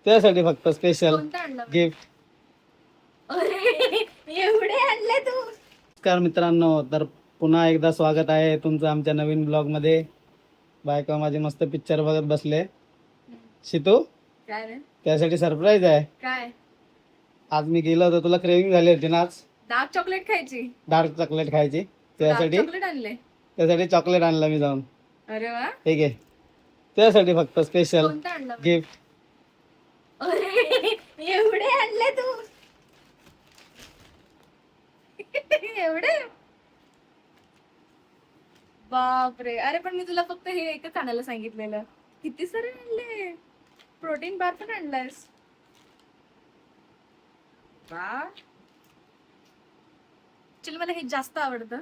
त्यासाठी फक्त स्पेशल कोणतं आणलं गिफ्ट. अरे एवढे आणले तू? नमस्कार मित्रांनो, तर पुन्हा एकदा स्वागत आहे तुमचं आमच्या नवीन ब्लॉग मध्ये. बायका माझे मस्त पिक्चर बघत बसले. शितू, काय रे? त्यासाठी सरप्राईज आहे. काय? आज मी गेलो होतो, तुला क्रेविंग झाली होती ना आज डार्क चॉकलेट खायची? डार्क चॉकलेट खायची. डार्क त्यासाठी चॉकलेट आणले? त्यासाठी चॉकलेट आणलं मी जाऊन. अरे वा. ठीक आहे, त्यासाठी फक्त स्पेशल कोणतं आणलं गिफ्ट. अरे एवढे आणले तू? एवढे? बापरे. अरे पण मी तुला फक्त हे एकच आणायला सांगितलेलं. किती सारे आणले. प्रोटीन बार पण आणलायस. वा. चल, मला हे जास्त आवडतं.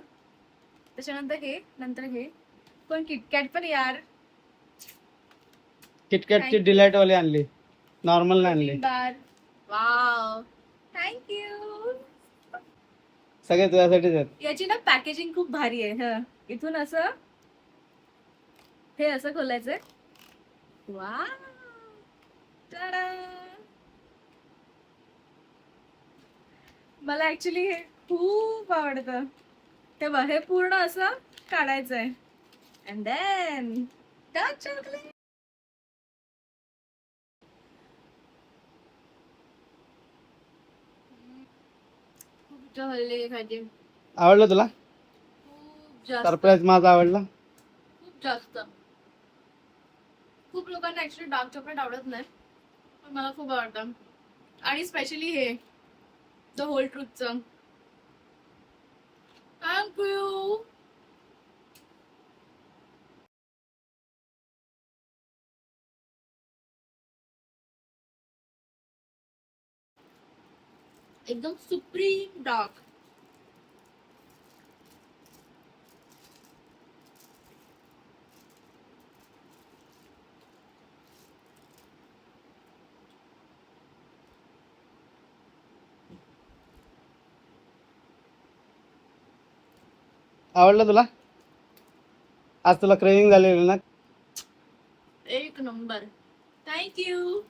त्याच्यानंतर हे, नंतर हे. पण किटकॅट पण यार. किटकॅटची डिलाइट वाली आणली, नॉर्मल नाही आणली. बार. Wow, thank you. सगळे तुझ्यासाठीच आहेत. याची ना पॅकेजिंग खूप भारी आहे. हं. इथून असं हे असं खोलायचंय. वा, टाडा. मला ऍक्च्युली हे खूप आवडतं. हे बघ, हे पूर्ण असं काढायचंय अँड देन डार्क चॉकलेट. खूप हल्ले खायचे. आवडलं तुला? खूप जास्त. सरप्राईज माझा आवडला. खूप जास्त. खूप लोकांना ऍक्च्युली डार्क चॉकलेट आवडत नाही, पण मला खूप आवडतं. आणि स्पेशली हे द होल ट्रूथचं. थँक्यू. एकदम सुप्रीम डार्क. आवडलं तुला? आज तुला क्रेविंग झालेली ना. एक नंबर. थँक्यू.